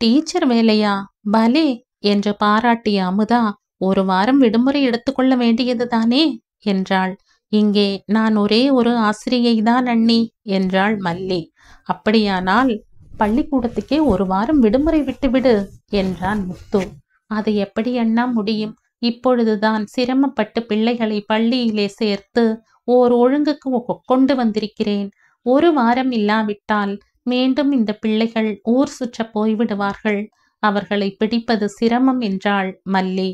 டீச்சர் வேலையா? பலே என்று பாராட்டிய அமுதா, ஒரு வாரம் விடுமுறை எடுத்துக்கொள்ள வேண்டியதுதானே என்றாள். இங்கே நான் ஒரே ஒரு ஆசிரியைதான் அண்ணி என்றாள் மல்லி. அப்படியானால் பள்ளிக்கூடத்துக்கே ஒரு வாரம் விடுமுறை விட்டுவிடு என்றான் முத்து. அது எப்படி அண்ணா முடியும்? இப்பொழுதுதான் சிரமப்பட்டு பிள்ளைகளை பள்ளியிலே சேர்த்து ஓர் ஒழுங்குக்கு கொண்டு வந்திருக்கிறேன். ஒரு வாரம் இல்லாவிட்டால் மீண்டும் இந்த பிள்ளைகள் ஊர் சுற்ற போய்விடுவார்கள். அவர்களை பிடிப்பது சிரமம் என்றாள் மல்லி.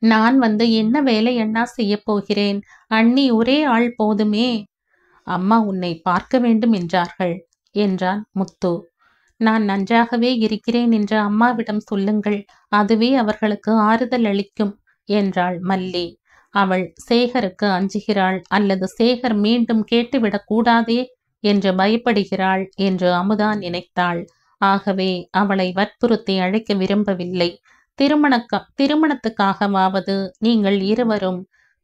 நான் வந்து என்ன வேலை அண்ணா செய்ய போகிறேன்? அண்ணி ஒரே ஆள் போதுமே. அம்மா உன்னை பார்க்க வேண்டும் என்றார்கள் என்றான் முத்து. நான் நன்றாகவே இருக்கிறேன் என்று அம்மாவிடம் சொல்லுங்கள். அதுவே அவர்களுக்கு ஆறுதல் அளிக்கும் என்றாள் மல்லி. அவள் சேகருக்கு அஞ்சுகிறாள் அல்லது சேகர் மீண்டும் கேட்டுவிடக் கூடாதே என்று பயப்படுகிறாள் என்று அமுதா நினைத்தாள். ஆகவே அவளை வற்புறுத்தி அழைக்க விரும்பவில்லை. திருமணத்துக்காகவாவது நீங்கள் இருவரும்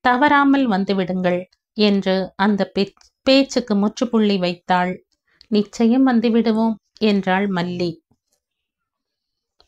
தவறாமல் வந்துவிடுங்கள் என்று அந்த பேச்சுக்கு முற்றுப்புள்ளி வைத்தாள். நிச்சயம் வந்துவிடுவோம் என்றாள் மல்லி.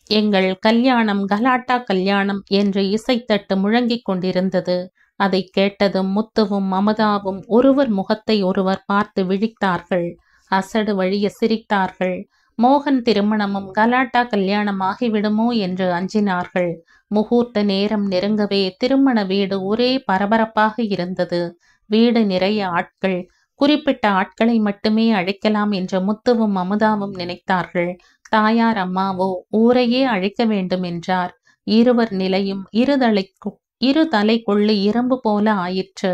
எங்கள் கல்யாணம் கலாட்டா கல்யாணம் என்று இசைத்தட்டு முழங்கிக் கொண்டிருந்தது. அதை கேட்டதும் முத்துவும் அமுதாவும் ஒருவர் முகத்தை ஒருவர் பார்த்து விழித்தார்கள். அசடு வழிய சிரித்தார்கள். மோகன் திருமணமும் கலாட்டா கல்யாணம் ஆகிவிடுமோ என்று அஞ்சினார்கள். முகூர்த்த நேரம் நெருங்கவே திருமண வீடு ஒரே பரபரப்பாக இருந்தது. வீடு நிறைய ஆட்கள். குறிப்பிட்ட ஆட்களை மட்டுமே அழைக்கலாம் என்று முத்துவும் அமுதாவும் நினைத்தார்கள். தாயார் அம்மாவோ ஊரையே அழைக்க வேண்டும் என்றார். இருவர் நிலையும் இரு தலை கொள்ளி இரும்பு போல ஆயிற்று.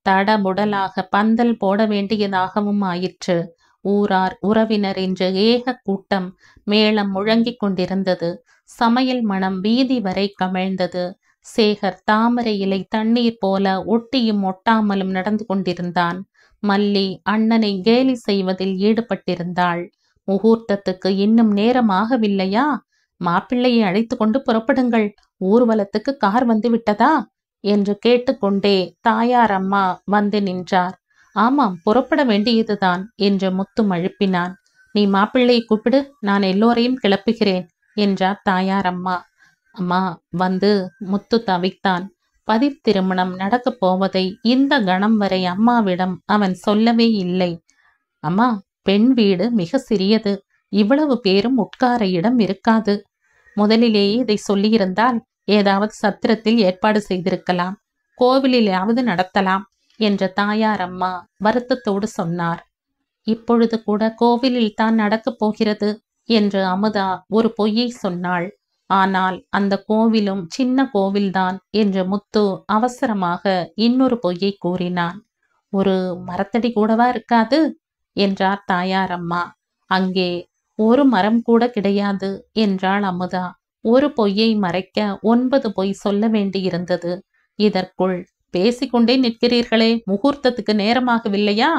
தடமுடலாக பந்தல் போட வேண்டியதாகவும் ஆயிற்று. ஊரார் உறவினர் என்று ஏக கூட்டம். மேளம் முழங்கிக் கொண்டிருந்தது. சமையல் மனம் வீதி வரை கமிழ்ந்தது. சேகர் தாமரை இலை தண்ணீர் போல ஒட்டியும் ஒட்டாமலும் நடந்து கொண்டிருந்தான். மல்லி அண்ணனை கேலி செய்வதில் ஈடுபட்டிருந்தாள். முகூர்த்தத்துக்கு இன்னும் நேரம் ஆகவில்லையா? மாப்பிள்ளையை அழைத்து கொண்டு புறப்படுங்கள். ஊர்வலத்துக்கு கார் வந்து விட்டதா என்று கேட்டுக்கொண்டே தாயார் அம்மா வந்து நின்றார். ஆமாம், புறப்பட வேண்டியதுதான் என்று முத்து மழுப்பினான். நீ மாப்பிள்ளையை கூப்பிடு, நான் எல்லோரையும் கிளப்புகிறேன் என்றார் தாயார் அம்மா. அம்மா வந்து முத்து தவித்தான். பதிர் திருமணம் நடக்கப் போவதை இந்த கணம் வரை அம்மாவிடம் அவன் சொல்லவே இல்லை. அம்மா, பெண் வீடு மிக சிறியது. இவ்வளவு பேரும் உட்கார இடம் இருக்காது. முதலிலேயே இதை சொல்லியிருந்தால் ஏதாவது சத்திரத்தில் ஏற்பாடு செய்திருக்கலாம், கோவிலிலாவது நடத்தலாம் என்ற தாயார் அம்மா வருத்தத்தோடு சொன்னார். இப்பொழுது கூட கோவிலில் தான் நடக்கப் போகிறது என்று அமுதா ஒரு பொய்யை சொன்னாள். ஆனால் அந்த கோவிலும் சின்ன கோவில்தான் என்று முத்து அவசரமாக இன்னொரு பொய்யை கூறினான். ஒரு மரத்தடி கூடவா இருக்காது என்றார் தாயார் அம்மா. அங்கே ஒரு மரம் கூட கிடையாது என்றாள் அமுதா. ஒரு பொய்யை மறைக்க 9 பொய் சொல்ல வேண்டியிருந்தது. இதற்குள் பேசிக்கொண்டே நிற்கிறீர்களே, முகூர்த்தத்துக்கு நேரமாகவில்லையா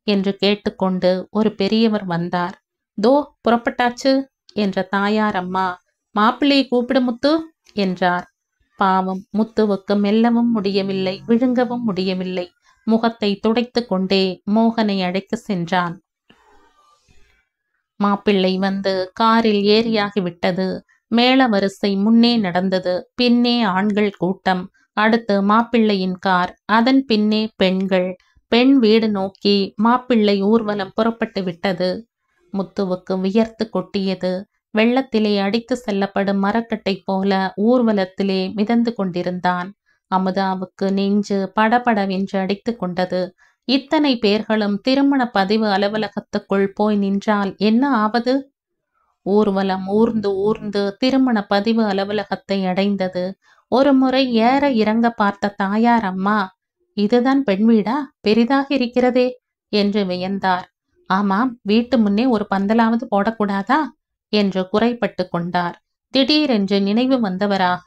என்று கேட்டுக்கொண்டு ஒரு பெரியவர் வந்தார். தோ புறப்பட்டாச்சு என்ற தாயார் அம்மா, மாப்பிள்ளையை கூப்பிடு முத்து என்றார். பாவம், முத்துவுக்கு மெல்லவும் முடியவில்லை, விழுங்கவும் முடியவில்லை. முகத்தை துடைத்து கொண்டே மோகனை அழைக்க சென்றான். மாப்பிள்ளை வந்து காரில் ஏறியாகிவிட்டது. மேள வரிசை முன்னே நடந்தது, பின்னே ஆண்கள் கூட்டம், அடுத்து மாப்பிள்ளையின் கார், அதன் பின்னே பெண்கள். பெண் வீடு நோக்கி மாப்பிள்ளை ஊர்வலம் புறப்பட்டு விட்டது. முத்துவுக்கு வியர்த்து கொட்டியது. வெள்ளத்திலே அடித்து செல்லப்படும் மரக்கட்டை போல ஊர்வலத்திலே மிதந்து கொண்டிருந்தான். அமுதாவுக்கு நெஞ்சு படபடவென்று அடித்து கொண்டது. இத்தனை பேர்களும் திருமண பதிவு அலுவலகத்துக்குள் போய் நின்றால் என்ன ஆவது? ஊர்வலம் ஊர்ந்து ஊர்ந்து திருமண பதிவு அலுவலகத்தை அடைந்தது. ஒரு முறை ஏற இறங்க பார்த்த தாயார் அம்மா, இதுதான் பெண் வீடா, பெரிதாக இருக்கிறதே என்று வியந்தார். ஆமாம், வீட்டு முன்னே ஒரு பந்தலாவது போடக்கூடாதா என்று குறைப்பட்டு கொண்டார். திடீரென்று நினைவு வந்தவராக,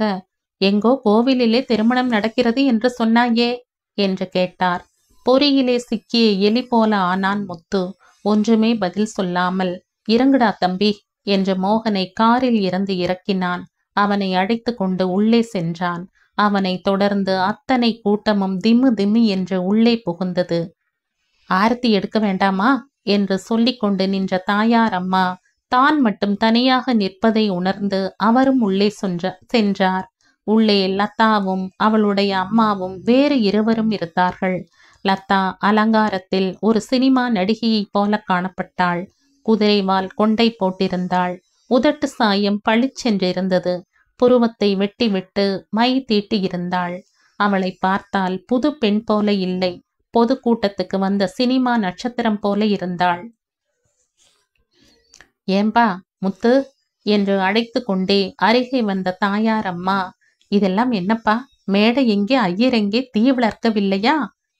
எங்கோ கோவிலிலே திருமணம் நடக்கிறது என்று சொன்னாயே என்று கேட்டார். பொறியிலே சிக்கிய எலி போல ஆனான் முத்து. ஒன்றுமே பதில் சொல்லாமல், இறங்குடா தம்பி என்று மோகனை காரில் இருந்து இறக்கினான். அவனை அழைத்து கொண்டு உள்ளே சென்றான். அவனை தொடர்ந்து அத்தனை கூட்டமும் திம்மு திம்மி என்று உள்ளே புகுந்தது. ஆரத்தி எடுக்க வேண்டாமா என்று சொல்லிக்கொண்டு நின்ற தாயார் அம்மா தான் மட்டும் தனியாக நிற்பதை உணர்ந்து அவரும் உள்ளே சென்றார். உள்ளே லதாவும் அவளுடைய அம்மாவும் வேறு இருவரும் இருந்தார்கள். லதா அலங்காரத்தில் ஒரு சினிமா நடிகையைப் போல காணப்பட்டாள். குதிரைவால் கொண்டை போட்டிருந்தாள். உதட்டு சாயம் பளிச்சென்றிருந்தது. புருவத்தை வெட்டிவிட்டு மை தீட்டியிருந்தாள். அவளை பார்த்தால் புது பெண் போல இல்லை, பொது கூட்டத்துக்கு வந்த சினிமா நட்சத்திரம் போல இருந்தாள். ஏம்பா முத்து என்று அழைத்து கொண்டே அருகே வந்த தாயார் அம்மா, இதெல்லாம் என்னப்பா, மேடை எங்கே, ஐயர் எங்கே, தீ வளர்க்கவில்லையா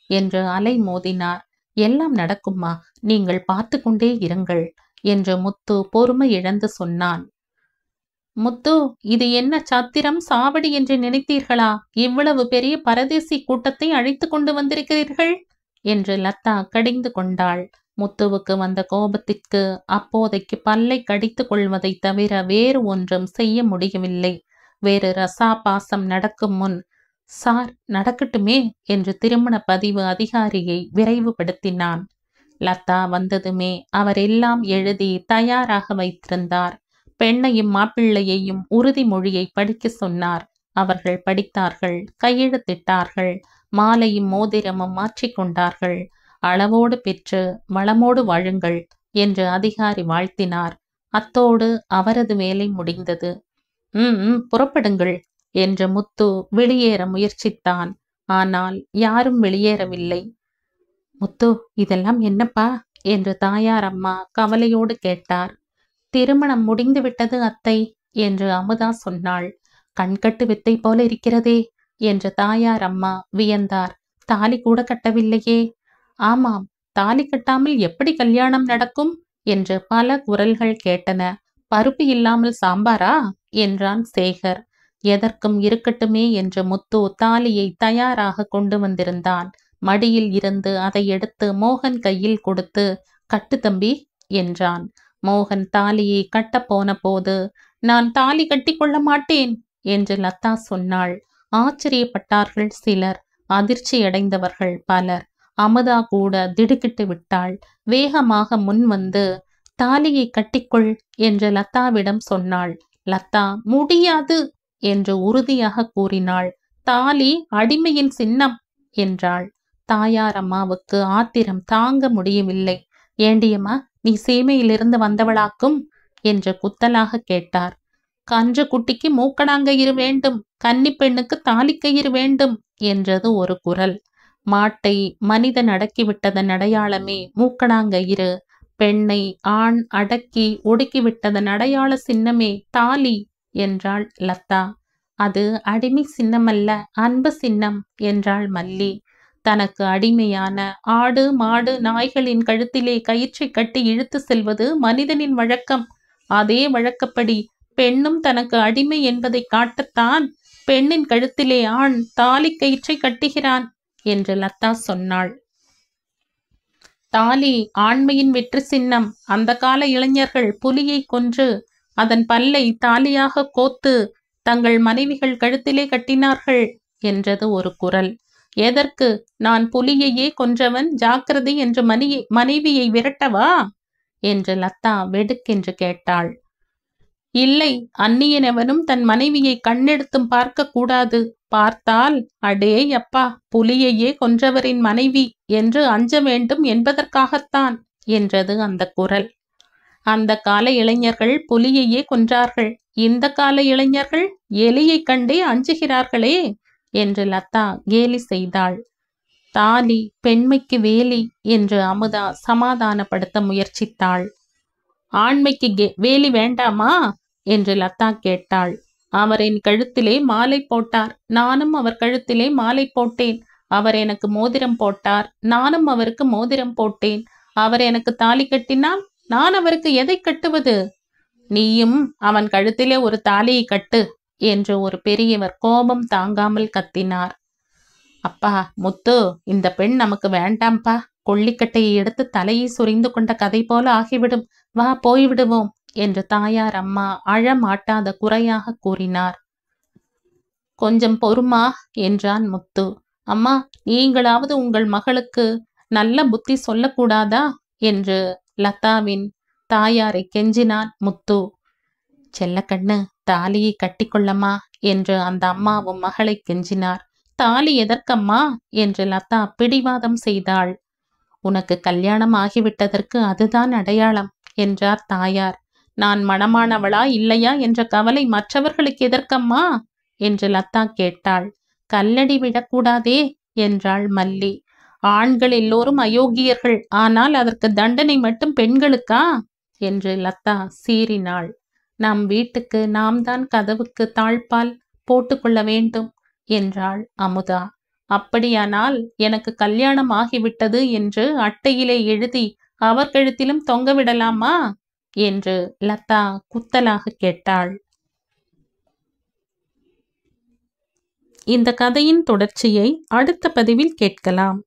என்று அலை மோதினார். எல்லாம் நடக்குமா, நீங்கள் பார்த்து கொண்டே இருங்கள் என்று முத்து பொறுமை இழந்து சொன்னான். முத்து, இது என்ன சத்திரம் சாவடி என்று நினைத்தீர்களா? இவ்வளவு பெரிய பரதேசி கூட்டத்தை அழைத்து கொண்டு வந்திருக்கிறீர்கள் என்று லதா கடிந்து கொண்டாள். முத்துவுக்கு வந்த கோபத்திற்கு அப்போதைக்கு பல்லை கடித்து கொள்வதை தவிர வேறு ஒன்றும் செய்ய முடியவில்லை. வேறு ரசாபாசம் நடக்கும் முன், சார் நடக்கட்டுமே என்று திருமண பதிவு அதிகாரியை விரைவுபடுத்தினான். லதா வந்ததுமே அவர் எல்லாம் எழுதி தயாராக வைத்திருந்தார். பெண்ணையும் மாப்பிள்ளையையும் உறுதிமொழியை படிக்க சொன்னார். அவர்கள் படித்தார்கள், கையெழுத்திட்டார்கள். மாலையும் மோதிரமும் மாற்றிக்கொண்டார்கள். அளவோடு பெற்று வளமோடு வாழுங்கள் என்று அதிகாரி வாழ்த்தினார். அத்தோடு அவரது வேலை முடிந்தது. புறப்படுங்கள் என்று முத்து வெளியேற முயற்சித்தான். ஆனால் யாரும் வெளியேறவில்லை. முத்து, இதெல்லாம் என்னப்பா என்று தாயார் அம்மா கவலையோடு கேட்டார். திருமணம் முடிந்து விட்டது அத்தை என்று அமுதா சொன்னாள். கண்கட்டு வித்தை போல இருக்கிறதே என்று தாயார் அம்மா வியந்தார். தாலி கூட கட்டவில்லையே. ஆமாம், தாலி கட்டாமல் எப்படி கல்யாணம் நடக்கும் என்று பல குரல்கள் கேட்டன. பருப்பு இல்லாமல் சாம்பாரா என்றான் சேகர். எதற்கும் இருக்கட்டுமே என்று முத்து தாலியை தயாராக கொண்டு வந்திருந்தான். மடியில் இருந்து அதை எடுத்து மோகன் கையில் கொடுத்து, கட்டு தம்பி என்றான். மோகன் தாலியை கட்டப்போன போது, நான் தாலி கட்டி கொள்ள மாட்டேன் என்று லதா சொன்னாள். ஆச்சரியப்பட்டார்கள் சிலர், அதிர்ச்சியடைந்தவர்கள் பலர். அமுதா கூட திடுக்கிட்டு விட்டாள். வேகமாக முன் வந்து, தாலியை கட்டிக்கொள் என்று லதாவிடம் சொன்னாள். லதா முடியாது என்று உறுதியாக கூறினாள். தாலி அடிமையின் சின்னம் என்றாள். தாயார் அம்மாவுக்கு ஆத்திரம் தாங்க முடியவில்லை. ஏண்டியம்மா, நீ சீமையிலிருந்து வந்தவளாக்கும் என்று குத்தலாக கேட்டார். கன்று குட்டிக்கு மூக்கணாங்கயிறு வேண்டும், கன்னி பெண்ணுக்கு தாலிக்கயிறு வேண்டும் என்றது ஒரு குரல். மாட்டை மனிதன் அடக்கிவிட்டதன் அடையாளமே மூக்கணாங்கயிறு. பெண்ணை ஆண் அடக்கி ஒடுக்கிவிட்டதன் அடையாள சின்னமே தாலி என்றாள் லதா. அது அடிமை சின்னமல்ல, அன்பு சின்னம் என்றாள் மல்லி. தனக்கு அடிமையான ஆடு மாடு நாய்களின் கழுத்திலே கயிற்றை கட்டி இழுத்து செல்வது மனிதனின் வழக்கம். அதே வழக்கப்படி பெண்ணும் தனக்கு அடிமை என்பதை காட்டத்தான் பெண்ணின் கழுத்திலே ஆண் தாலி கயிற்றை கட்டுகிறான் என்று லதா சொன்னாள். தாலி ஆண்மையின் வெற்றி சின்னம். அந்த கால இளைஞர்கள் புலியை கொன்று அதன் பல்லை தாலியாக கோத்து தங்கள் மனைவிகள் கழுத்திலே கட்டினார்கள் என்றது ஒரு குரல். எதற்கு? நான் புலியையே கொன்றவன், ஜாக்கிரதை என்று மனைவியை விரட்டவா என்று லதா வெடுக்கென்று கேட்டாள். இல்லை, அந்நியனவனும் தன் மனைவியை கண்ணெடுத்தும் பார்க்க கூடாது. பார்த்தால் அடே அப்பா, புலியையே கொன்றவரின் மனைவி என்று அஞ்ச வேண்டும் என்பதற்காகத்தான் என்றது அந்த குரல். அந்த கால இளைஞர்கள் புலியையே கொன்றார்கள். இந்த கால இளைஞர்கள் எலியை கண்டே அஞ்சுகிறார்களே என்று லதா கேலி செய்தாள். தாலி பெண்மைக்கு வேலி என்று அமுதா சமாதானப்படுத்த முயற்சித்தாள். ஆண்மைக்கு வேலி வேண்டாமா என்று லதா கேட்டாள். அவர் என் கழுத்திலே மாலை போட்டார், நானும் அவர் கழுத்திலே மாலை போட்டேன். அவர் எனக்கு மோதிரம் போட்டார், நானும் அவருக்கு மோதிரம் போட்டேன். அவர் எனக்கு தாலி கட்டினால் நான் அவருக்கு எதை கட்டுவது? நீயும் அவன் கழுத்திலே ஒரு தாலியை கட்டு என்று ஒரு பெரியவர் கோபம் தாங்காமல் கத்தினார். அப்பா முத்து, இந்த பெண் நமக்கு வேண்டாம்பா. கொள்ளிக்கட்டையை எடுத்து தலையை சுரிந்து கொண்ட கதை போல ஆகிவிடும். வா, போய்விடுவோம் என்று தாயார் அம்மா அழமாட்டாத குறையாக கூறினார். கொஞ்சம் பொறுமா என்றான் முத்து. அம்மா, நீங்களாவது உங்கள் மகளுக்கு நல்ல புத்தி சொல்லக்கூடாதா என்று லதாவின் தாயாரை கெஞ்சினான் முத்து. செல்லக்கண்ணு, தாலியை கட்டிக்கொள்ளம்மா என்று அந்த அம்மாவும் மகளை கெஞ்சினார். தாலி எதற்கம்மா என்று லதா பிடிவாதம் செய்தாள். உனக்கு கல்யாணம் ஆகிவிட்டதற்கு அதுதான் அடையாளம் என்றார் தாயார். நான் மணமானவளா இல்லையா என்ற கவலை மற்றவர்களுக்கு எதற்கம்மா என்று லதா கேட்டாள். கல்லடி விடக்கூடாதே என்றாள் மல்லி. ஆண்கள் எல்லோரும் அயோக்கியர்கள், ஆனால் அதற்கு தண்டனை மட்டும் பெண்களுக்கா என்று லதா சீறினாள். நம் வீட்டுக்கு நாம் தான் கதவுக்கு தாழ்பால் போட்டுக்கொள்ள வேண்டும் என்றாள் அமுதா. அப்படியானால் எனக்கு கல்யாணம் ஆகிவிட்டது என்று அட்டையிலே எழுதி அவர் கழுத்திலும் தொங்கவிடலாமா என்று லதா குத்தலாக கேட்டாள். இந்த கதையின் தொடர்ச்சியை அடுத்த பதிவில் கேட்கலாம்.